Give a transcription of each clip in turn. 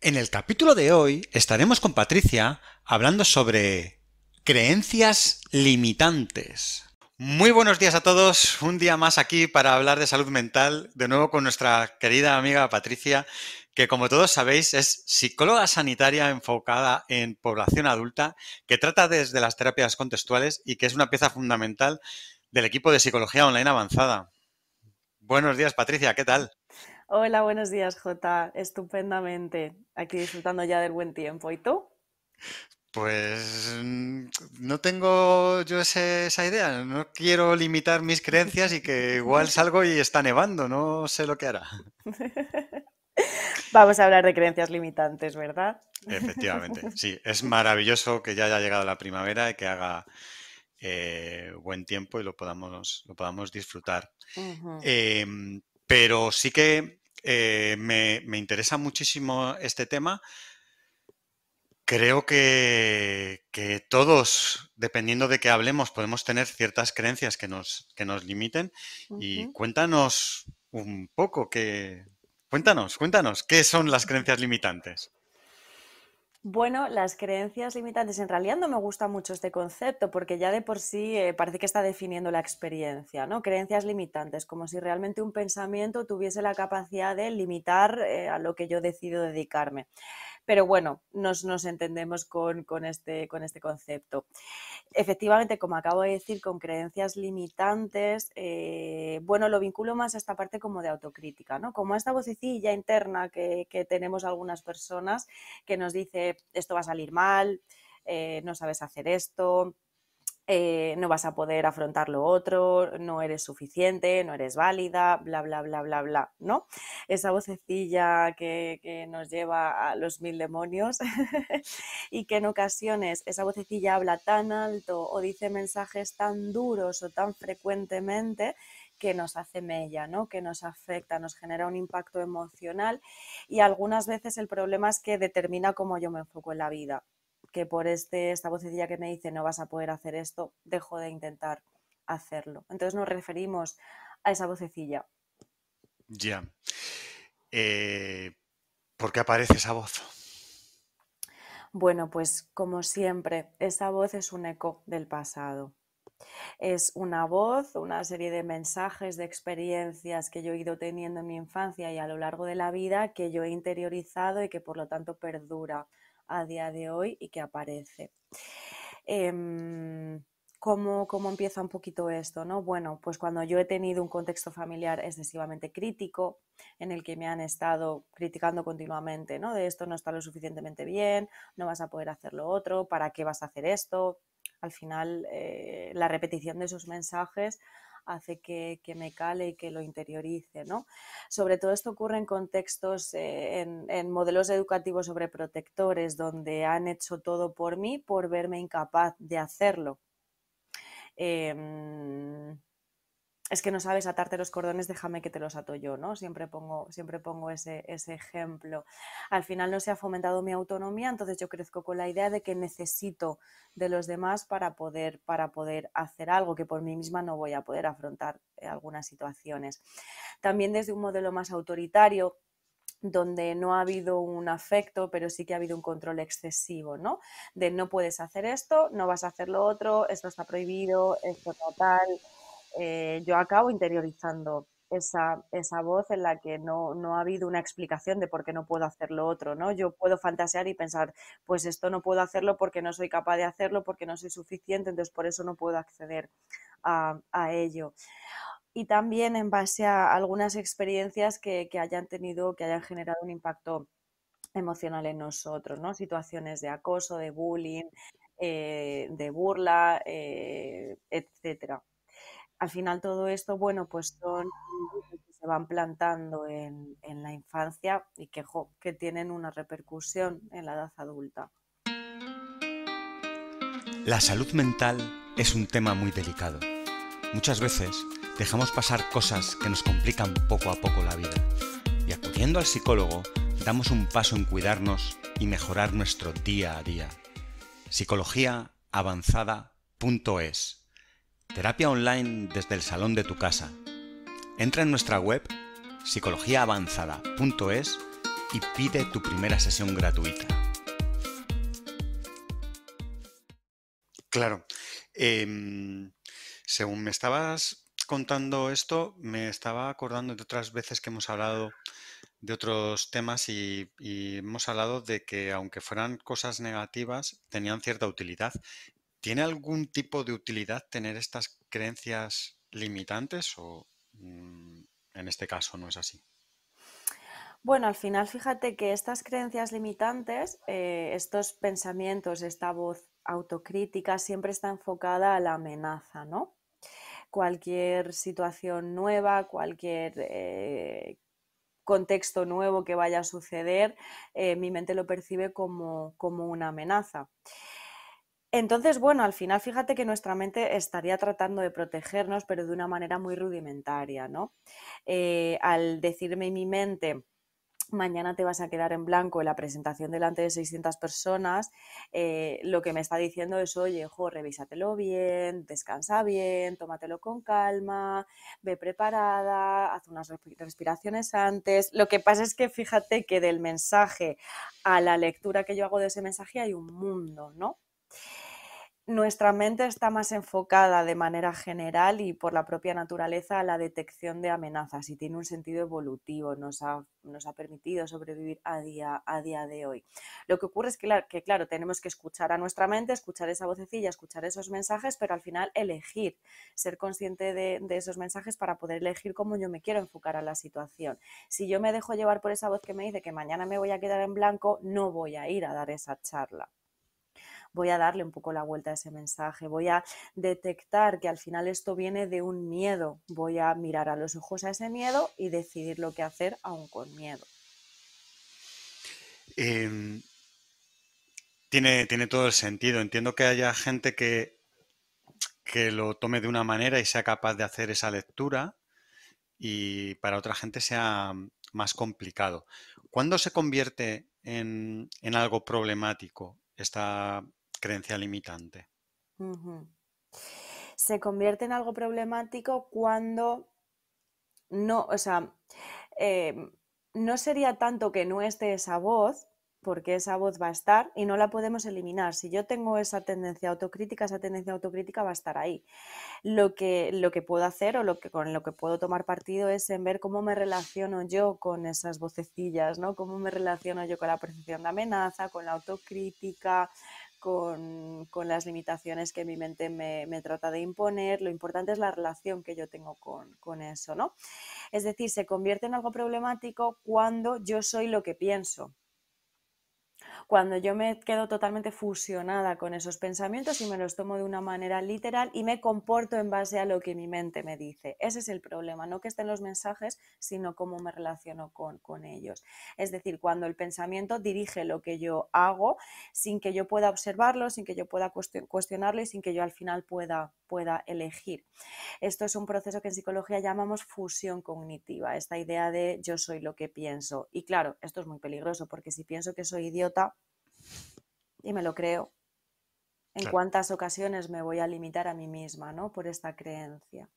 En el capítulo de hoy estaremos con Patricia hablando sobre creencias limitantes. Muy buenos días a todos, un día más aquí para hablar de salud mental, de nuevo con nuestra querida amiga Patricia, que como todos sabéis es psicóloga sanitaria enfocada en población adulta, que trata desde las terapias contextuales y que es una pieza fundamental del equipo de psicología online avanzada. Buenos días, Patricia, ¿qué tal? Hola, buenos días, Jota. Estupendamente. Aquí disfrutando ya del buen tiempo. ¿Y tú? Pues no tengo yo esa idea. No quiero limitar mis creencias y que igual salgo y está nevando. No sé lo que hará. Vamos a hablar de creencias limitantes, ¿verdad? Efectivamente, sí. Es maravilloso que ya haya llegado la primavera y que haga buen tiempo y lo podamos disfrutar. Ujú. Pero sí que me interesa muchísimo este tema. Creo que todos, dependiendo de qué hablemos, podemos tener ciertas creencias que nos limiten. Y Ujú. cuéntanos un poco cuéntanos, ¿qué son las creencias limitantes? Bueno, las creencias limitantes, en realidad no me gusta mucho este concepto porque ya de por sí parece que está definiendo la experiencia, ¿no? Creencias limitantes, como si realmente un pensamiento tuviese la capacidad de limitar a lo que yo decido dedicarme. Pero bueno, nos entendemos con este concepto. Efectivamente, como acabo de decir, con creencias limitantes, bueno, lo vinculo más a esta parte como de autocrítica, ¿no? Como a esta vocecilla interna que tenemos algunas personas que nos dice esto va a salir mal, no sabes hacer esto, no vas a poder afrontar lo otro, no eres suficiente, no eres válida, bla, bla, bla, bla, bla, ¿no? Esa vocecilla que nos lleva a los mil demonios y que en ocasiones esa vocecilla habla tan alto o dice mensajes tan duros o tan frecuentemente que nos hace mella, ¿no? Que nos afecta, nos genera un impacto emocional y algunas veces el problema es que determina cómo yo me enfoco en la vida, que por esta vocecilla que me dice no vas a poder hacer esto, dejo de intentar hacerlo. Entonces nos referimos a esa vocecilla. Ya. Eh, ¿Por qué aparece esa voz? Bueno, pues como siempre, esa voz es un eco del pasado. Es una voz, una serie de mensajes, de experiencias que yo he ido teniendo en mi infancia y a lo largo de la vida que yo he interiorizado y que por lo tanto perdura a día de hoy y que aparece. ¿Cómo empieza un poquito esto, ¿no? Bueno, pues cuando yo he tenido un contexto familiar excesivamente crítico, en el que me han estado criticando continuamente, ¿no? De esto no está lo suficientemente bien, no vas a poder hacer lo otro, ¿para qué vas a hacer esto? Al final, la repetición de esos mensajes hace que me cale y que lo interiorice, ¿no? Sobre todo esto ocurre en contextos, en modelos educativos sobreprotectores, donde han hecho todo por mí por verme incapaz de hacerlo. Eh, es que no sabes atarte los cordones, déjame que te los ato yo, ¿no? Siempre pongo ese ejemplo. Al final no se ha fomentado mi autonomía, entonces yo crezco con la idea de que necesito de los demás para poder hacer algo que por mí misma no voy a poder afrontar algunas situaciones. También desde un modelo más autoritario, donde no ha habido un afecto, pero sí que ha habido un control excesivo, ¿no? De no puedes hacer esto, no vas a hacer lo otro, esto está prohibido, esto no tal. Yo acabo interiorizando esa voz en la que no ha habido una explicación de por qué no puedo hacer lo otro, ¿no? Yo puedo fantasear y pensar, pues esto no puedo hacerlo porque no soy capaz de hacerlo, porque no soy suficiente, entonces por eso no puedo acceder a ello. Y también en base a algunas experiencias que hayan tenido, que hayan generado un impacto emocional en nosotros, ¿no? Situaciones de acoso, de bullying, de burla, etcétera. Al final todo esto, bueno, pues son semillitas que se van plantando en la infancia y que tienen una repercusión en la edad adulta. La salud mental es un tema muy delicado. Muchas veces dejamos pasar cosas que nos complican poco a poco la vida. Y acudiendo al psicólogo, damos un paso en cuidarnos y mejorar nuestro día a día. Psicologiaavanzada.es. Terapia online desde el salón de tu casa. Entra en nuestra web psicologiaavanzada.es y pide tu primera sesión gratuita. Claro, según me estabas contando esto, me estaba acordando de otras veces que hemos hablado de otros temas y hemos hablado de que aunque fueran cosas negativas, tenían cierta utilidad. ¿Tiene algún tipo de utilidad tener estas creencias limitantes o en este caso no es así? Bueno, al final fíjate que estas creencias limitantes, estos pensamientos, esta voz autocrítica siempre está enfocada a la amenaza, ¿no? Cualquier situación nueva, cualquier contexto nuevo que vaya a suceder, mi mente lo percibe como una amenaza. Entonces, bueno, al final fíjate que nuestra mente estaría tratando de protegernos, pero de una manera muy rudimentaria, ¿no? Al decirme mi mente, mañana te vas a quedar en blanco en la presentación delante de 600 personas, lo que me está diciendo es, oye, revísatelo bien, descansa bien, tómatelo con calma, ve preparada, haz unas respiraciones antes. Lo que pasa es que fíjate que del mensaje a la lectura que yo hago de ese mensaje hay un mundo, ¿no? Nuestra mente está más enfocada de manera general y por la propia naturaleza a la detección de amenazas y tiene un sentido evolutivo, nos ha permitido sobrevivir a día de hoy. Lo que ocurre es que, claro, tenemos que escuchar a nuestra mente, escuchar esa vocecilla, escuchar esos mensajes, pero al final elegir, ser consciente de esos mensajes para poder elegir cómo yo me quiero enfocar a la situación. Si yo me dejo llevar por esa voz que me dice que mañana me voy a quedar en blanco, no voy a ir a dar esa charla. Voy a darle un poco la vuelta a ese mensaje, voy a detectar que al final esto viene de un miedo, voy a mirar a los ojos a ese miedo y decidir lo que hacer aún con miedo. Em, tiene todo el sentido. Entiendo que haya gente que lo tome de una manera y sea capaz de hacer esa lectura y para otra gente sea más complicado. ¿Cuándo se convierte en algo problemático esta creencia limitante? Uh-huh. Se convierte en algo problemático cuando no, o sea, eh, no sería tanto que no esté esa voz, porque esa voz va a estar y no la podemos eliminar. Si yo tengo esa tendencia autocrítica va a estar ahí. Lo que puedo hacer o con lo que puedo tomar partido es en ver cómo me relaciono yo con esas vocecillas, ¿no? Cómo me relaciono yo con la percepción de amenaza, con la autocrítica, con las limitaciones que mi mente me trata de imponer. Lo importante es la relación que yo tengo con eso, ¿no? Es decir, se convierte en algo problemático cuando yo soy lo que pienso. Cuando yo me quedo totalmente fusionada con esos pensamientos y me los tomo de una manera literal y me comporto en base a lo que mi mente me dice. Ese es el problema, no que estén los mensajes, sino cómo me relaciono con ellos. Es decir, cuando el pensamiento dirige lo que yo hago sin que yo pueda observarlo, sin que yo pueda cuestionarlo y sin que yo al final pueda elegir. Esto es un proceso que en psicología llamamos fusión cognitiva, esta idea de yo soy lo que pienso. Y claro, esto es muy peligroso porque si pienso que soy idiota y me lo creo, ¿en Claro, cuántas ocasiones me voy a limitar a mí misma, ¿no? Por esta creencia.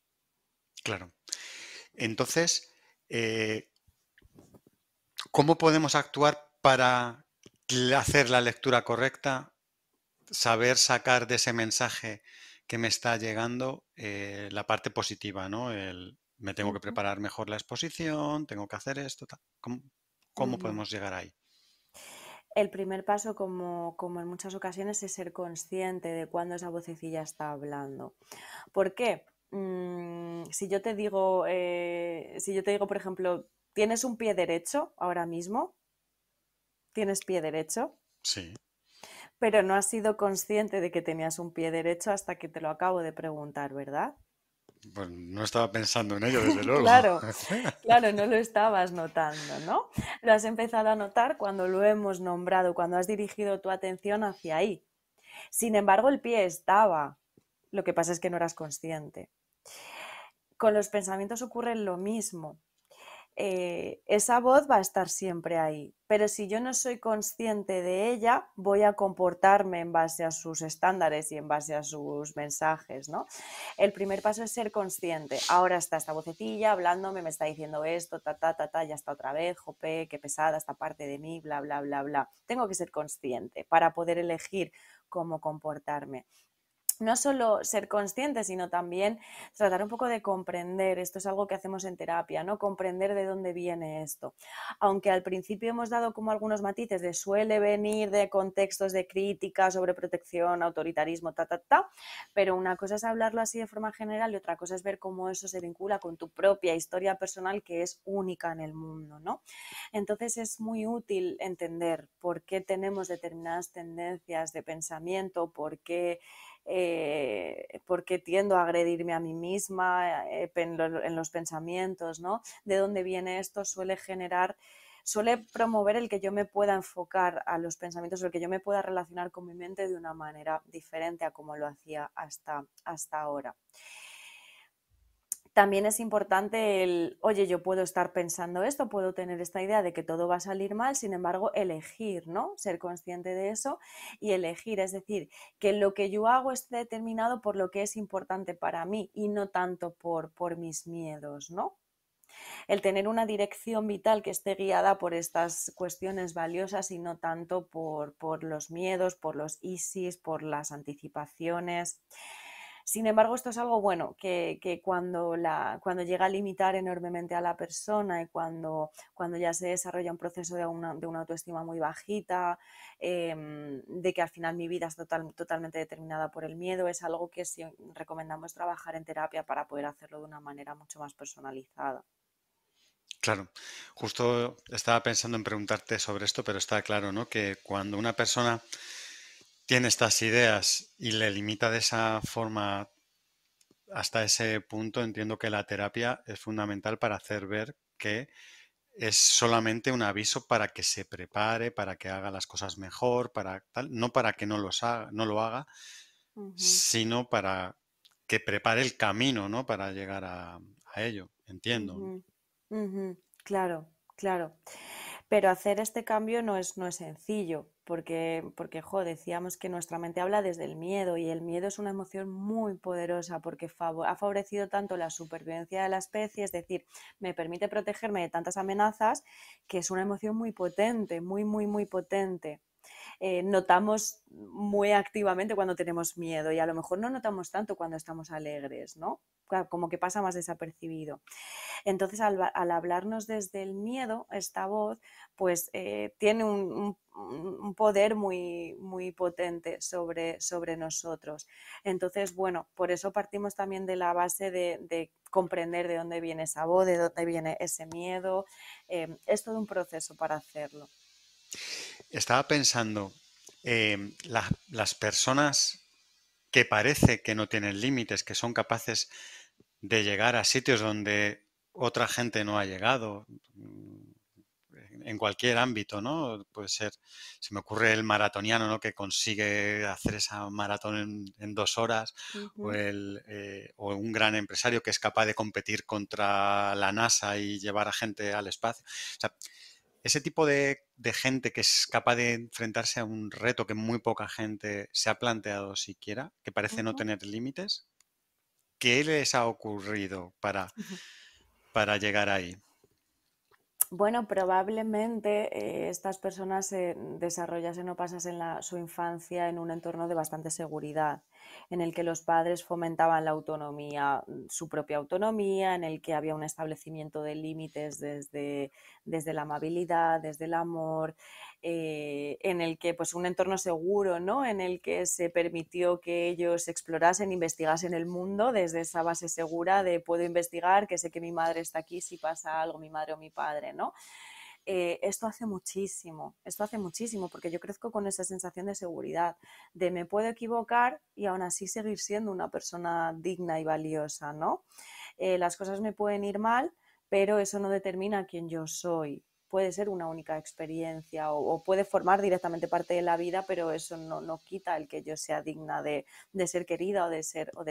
claro. Entonces, ¿cómo podemos actuar para hacer la lectura correcta, saber sacar de ese mensaje que me está llegando la parte positiva, ¿no? Me tengo que Ujú, preparar mejor la exposición, tengo que hacer esto, tal. ¿Cómo ujú. podemos llegar ahí? El primer paso, como en muchas ocasiones, es ser consciente de cuándo esa vocecilla está hablando. ¿Por qué? Si yo te digo, por ejemplo, ¿tienes un pie derecho ahora mismo? ¿Tienes pie derecho? Sí, Pero no has sido consciente de que tenías un pie derecho hasta que te lo acabo de preguntar, ¿verdad? pues no estaba pensando en ello, desde luego. Claro, claro, no lo estabas notando, ¿no? Lo has empezado a notar cuando lo hemos nombrado, cuando has dirigido tu atención hacia ahí. Sin embargo, el pie estaba. Lo que pasa es que no eras consciente. Con los pensamientos ocurre lo mismo. esa voz va a estar siempre ahí. Pero si yo no soy consciente de ella, voy a comportarme en base a sus estándares y en base a sus mensajes, ¿no? El primer paso es ser consciente. Ahora está esta vocecilla hablándome, me está diciendo esto, ya está otra vez, jope, qué pesada esta parte de mí, bla, bla, bla, bla. Tengo que ser consciente para poder elegir cómo comportarme. No solo ser consciente, sino también tratar un poco de comprender, esto es algo que hacemos en terapia, ¿no? Comprender de dónde viene esto. Aunque al principio hemos dado como algunos matices de suele venir de contextos de crítica, sobreprotección, autoritarismo, pero una cosa es hablarlo así de forma general y otra cosa es ver cómo eso se vincula con tu propia historia personal que es única en el mundo, ¿no? Entonces es muy útil entender por qué tenemos determinadas tendencias de pensamiento, por qué tiendo a agredirme a mí misma en los pensamientos, ¿no? De dónde viene esto suele promover el que yo me pueda enfocar a los pensamientos o el que yo me pueda relacionar con mi mente de una manera diferente a como lo hacía hasta ahora. También es importante oye, yo puedo estar pensando esto, puedo tener esta idea de que todo va a salir mal, sin embargo, elegir, ¿no? Ser consciente de eso y elegir, es decir, que lo que yo hago esté determinado por lo que es importante para mí y no tanto por mis miedos, ¿no? El tener una dirección vital que esté guiada por estas cuestiones valiosas y no tanto por los miedos, por los ISIS, por las anticipaciones. Sin embargo, esto es algo bueno, que cuando llega a limitar enormemente a la persona y cuando ya se desarrolla un proceso de una autoestima muy bajita, de que al final mi vida es totalmente determinada por el miedo, es algo que sí recomendamos trabajar en terapia para poder hacerlo de una manera mucho más personalizada. Claro, justo estaba pensando en preguntarte sobre esto, pero está claro, ¿no? Que cuando una persona tiene estas ideas y le limita de esa forma hasta ese punto, entiendo que la terapia es fundamental para hacer ver que es solamente un aviso para que se prepare, para que haga las cosas mejor, para tal, no para que no lo haga, Ujú, sino para que prepare el camino, ¿no? Para llegar a ello, entiendo. ujú, ujú. Claro, claro. Pero hacer este cambio no es sencillo, porque decíamos que nuestra mente habla desde el miedo y el miedo es una emoción muy poderosa porque ha favorecido tanto la supervivencia de la especie, es decir, me permite protegerme de tantas amenazas, que es una emoción muy potente, muy, muy, muy potente. Notamos muy activamente cuando tenemos miedo y a lo mejor no notamos tanto cuando estamos alegres, ¿no? Como que pasa más desapercibido. Entonces, al hablarnos desde el miedo, esta voz, pues tiene un poder muy, muy potente sobre nosotros. Entonces, bueno, por eso partimos también de la base de comprender de dónde viene esa voz, de dónde viene ese miedo. Es todo un proceso para hacerlo. Estaba pensando, las personas que parece que no tienen límites, que son capaces de llegar a sitios donde otra gente no ha llegado, en cualquier ámbito, ¿no? Puede ser, se me ocurre el maratoniano, ¿no? Que consigue hacer esa maratón en 2 horas, Ujú, o un gran empresario que es capaz de competir contra la NASA y llevar a gente al espacio. O sea, ese tipo de gente que es capaz de enfrentarse a un reto que muy poca gente se ha planteado siquiera, que parece no ujú. tener límites, ¿qué les ha ocurrido para llegar ahí? Bueno, probablemente estas personas desarrollasen o pasasen su infancia en un entorno de bastante seguridad, en el que los padres fomentaban la autonomía, su propia autonomía, en el que había un establecimiento de límites desde la amabilidad, desde el amor, en el que pues un entorno seguro, ¿no? En el que se permitió que ellos explorasen, investigasen el mundo desde esa base segura de puedo investigar, que sé que mi madre está aquí si pasa algo, mi madre o mi padre, ¿no? Esto hace muchísimo, porque yo crezco con esa sensación de seguridad, de me puedo equivocar y aún así seguir siendo una persona digna y valiosa, ¿no? Las cosas me pueden ir mal, pero eso no determina quién yo soy. Puede ser una única experiencia o puede formar directamente parte de la vida, pero eso no quita el que yo sea digna de ser querida o de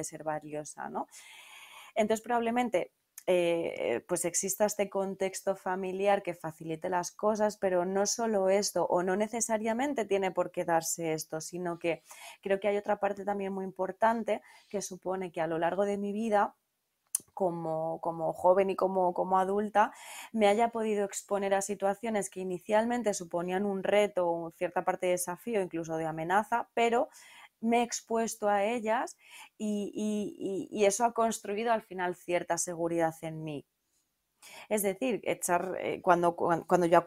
ser valiosa, ¿no? Entonces, probablemente pues exista este contexto familiar que facilite las cosas, pero no solo esto, o no necesariamente tiene por qué darse esto, sino que creo que hay otra parte también muy importante que supone que a lo largo de mi vida como joven y como adulta, me haya podido exponer a situaciones que inicialmente suponían un reto o cierta parte de desafío, incluso de amenaza, pero me he expuesto a ellas y eso ha construido al final cierta seguridad en mí. Es decir, cuando yo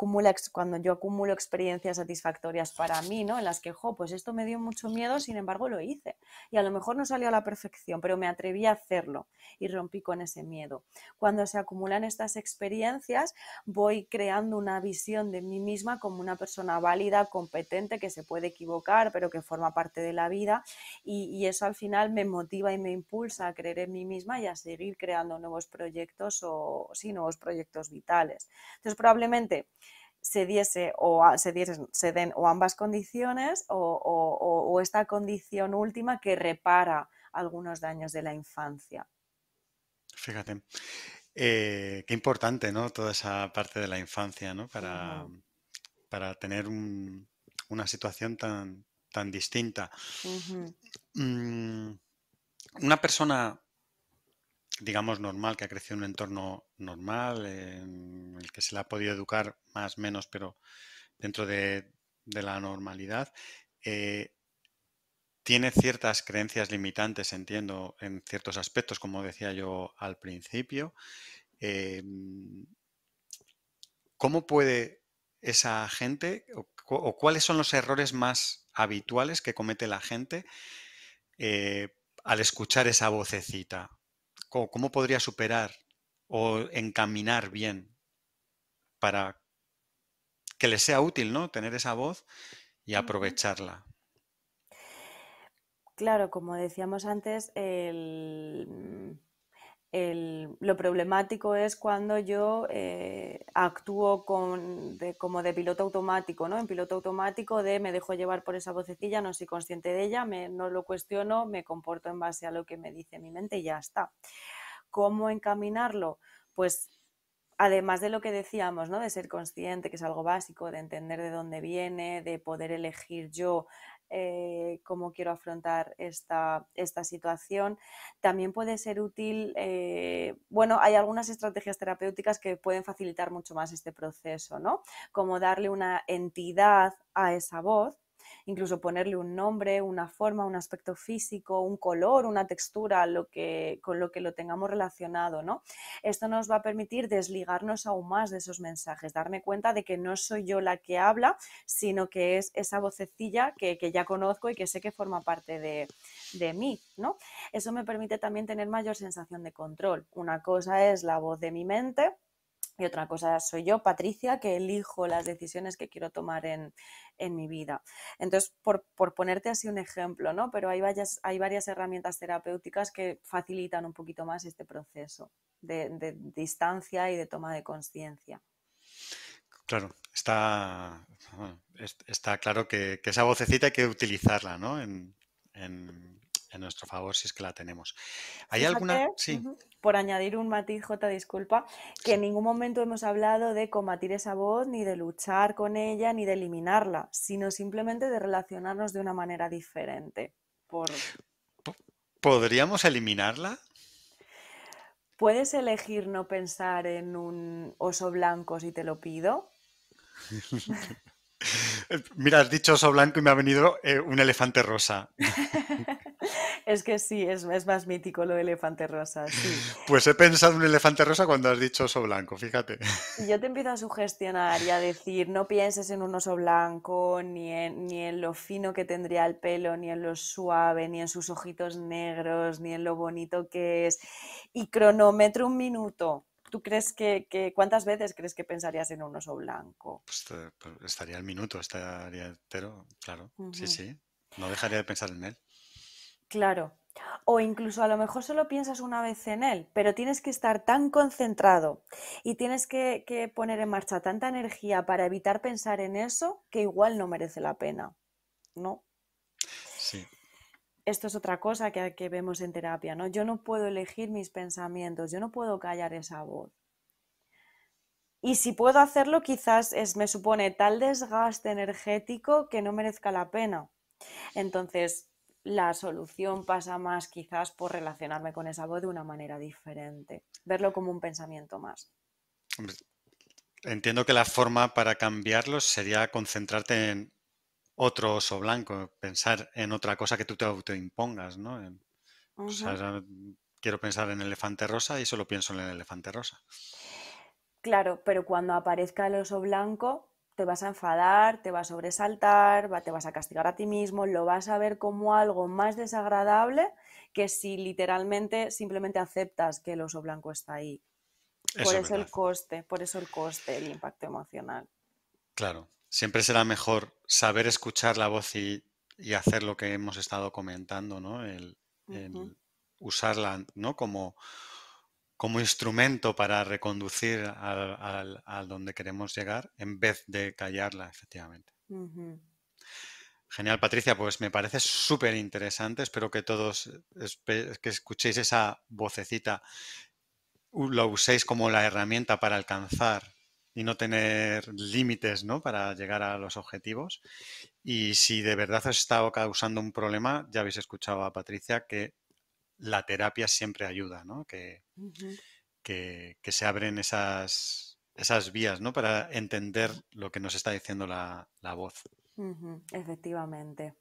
acumulo experiencias satisfactorias para mí, ¿no? En las que, pues esto me dio mucho miedo, sin embargo lo hice. Y a lo mejor no salió a la perfección, pero me atreví a hacerlo y rompí con ese miedo. Cuando se acumulan estas experiencias, voy creando una visión de mí misma como una persona válida, competente, que se puede equivocar, pero que forma parte de la vida y eso al final me motiva y me impulsa a creer en mí misma y a seguir creando nuevos proyectos o sí, nuevos proyectos vitales. Entonces probablemente se den o ambas condiciones o esta condición última que repara algunos daños de la infancia. Fíjate. Qué importante, ¿no? Toda esa parte de la infancia, ¿no? Ujú, Para tener una situación tan distinta. ujú, Mm, una persona, digamos, normal, que ha crecido en un entorno normal, en el que se le ha podido educar más o menos, pero dentro de la normalidad, eh, tiene ciertas creencias limitantes, entiendo, en ciertos aspectos, como decía yo al principio. Eh, ¿Cómo puede esa gente o cuáles son los errores más habituales que comete la gente eh, al escuchar esa vocecita? ¿Cómo podría superar o encaminar bien para que les sea útil, ¿no? Tener esa voz y ujú. aprovecharla. Claro, como decíamos antes, lo problemático es cuando yo actúo como de piloto automático, ¿no? En piloto automático de me dejo llevar por esa vocecilla, no soy consciente de ella, no lo cuestiono, me comporto en base a lo que me dice mi mente y ya está. ¿Cómo encaminarlo? Pues además de lo que decíamos, ¿no? De ser consciente, que es algo básico, de entender de dónde viene, de poder elegir yo cómo quiero afrontar esta situación, también puede ser útil, bueno, hay algunas estrategias terapéuticas que pueden facilitar mucho más este proceso, ¿no? Como darle una entidad a esa voz, incluso ponerle un nombre, una forma, un aspecto físico, un color, una textura, con lo que lo tengamos relacionado, ¿no? Esto nos va a permitir desligarnos aún más de esos mensajes, darme cuenta de que no soy yo la que habla, sino que es esa vocecilla que ya conozco y que sé que forma parte de mí, ¿no? Eso me permite también tener mayor sensación de control. Una cosa es la voz de mi mente y otra cosa soy yo, Patricia, que elijo las decisiones que quiero tomar en mi vida. Entonces, por ponerte así un ejemplo, ¿no? Pero hay varias herramientas terapéuticas que facilitan un poquito más este proceso de distancia y de toma de conciencia. Claro, está claro que esa vocecita hay que utilizarla, ¿no? En nuestro favor si es que la tenemos. ¿Hay alguna? Fíjate, Sí, por añadir un matiz, J, disculpa, que en sí. ningún momento hemos hablado de combatir esa voz, ni de luchar con ella, ni de eliminarla, sino simplemente de relacionarnos de una manera diferente. Por, ¿Podríamos eliminarla? ¿Puedes elegir no pensar en un oso blanco si te lo pido? Mira, has dicho oso blanco y me ha venido un elefante rosa. Es que sí, es más mítico lo de elefante rosa, sí. Pues he pensado en un elefante rosa cuando has dicho oso blanco, fíjate. Si yo te empiezo a sugestionar y a decir, no pienses en un oso blanco, ni en lo fino que tendría el pelo, ni en lo suave, ni en sus ojitos negros, ni en lo bonito que es, y cronometro un minuto, ¿tú crees cuántas veces crees que pensarías en un oso blanco? Pues estaría el minuto, estaría entero, claro. Sí, Ujú. sí. No dejaría de pensar en él. Claro. O incluso a lo mejor solo piensas una vez en él, pero tienes que estar tan concentrado y tienes que poner en marcha tanta energía para evitar pensar en eso que igual no merece la pena, ¿no? Sí. esto es otra cosa que vemos en terapia, ¿no? Yo no puedo elegir mis pensamientos, yo no puedo callar esa voz. Y si puedo hacerlo, quizás me supone tal desgaste energético que no merezca la pena. Entonces, la solución pasa más quizás por relacionarme con esa voz de una manera diferente, verlo como un pensamiento más. Hombre, entiendo que la forma para cambiarlos sería concentrarte en otro oso blanco, pensar en otra cosa que tú te autoimpongas, ¿no? O Ujú. sea, quiero pensar en el elefante rosa y solo pienso en el elefante rosa. Claro, pero cuando aparezca el oso blanco, te vas a enfadar, te va a sobresaltar, te vas a castigar a ti mismo, lo vas a ver como algo más desagradable que si literalmente simplemente aceptas que el oso blanco está ahí. Eso es verdad. Por eso el coste, el impacto emocional. Claro, siempre será mejor saber escuchar la voz y hacer lo que hemos estado comentando, ¿no? Ujú, El usarla, ¿no? Como instrumento para reconducir a donde queremos llegar en vez de callarla, efectivamente. ujú. Genial, Patricia, pues me parece súper interesante. Espero que todos que escuchéis esa vocecita, lo uséis como la herramienta para alcanzar y no tener límites, ¿no? Para llegar a los objetivos. Y si de verdad os está causando un problema, ya habéis escuchado a Patricia que la terapia siempre ayuda, ¿no? Ujú, Que se abren esas vías, ¿no? Para entender lo que nos está diciendo la voz. ujú, efectivamente.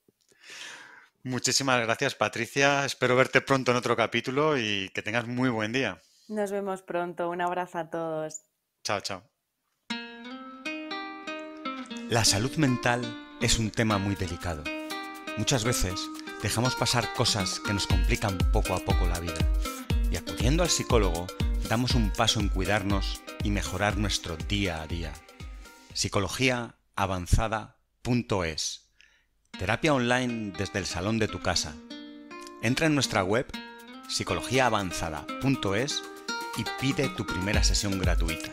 Muchísimas gracias, Patricia. Espero verte pronto en otro capítulo y que tengas muy buen día. Nos vemos pronto. Un abrazo a todos. Chao, chao. La salud mental es un tema muy delicado. Muchas veces dejamos pasar cosas que nos complican poco a poco la vida. Y acudiendo al psicólogo, damos un paso en cuidarnos y mejorar nuestro día a día. Psicologiaavanzada.es. Terapia online desde el salón de tu casa. Entra en nuestra web psicologiaavanzada.es y pide tu primera sesión gratuita.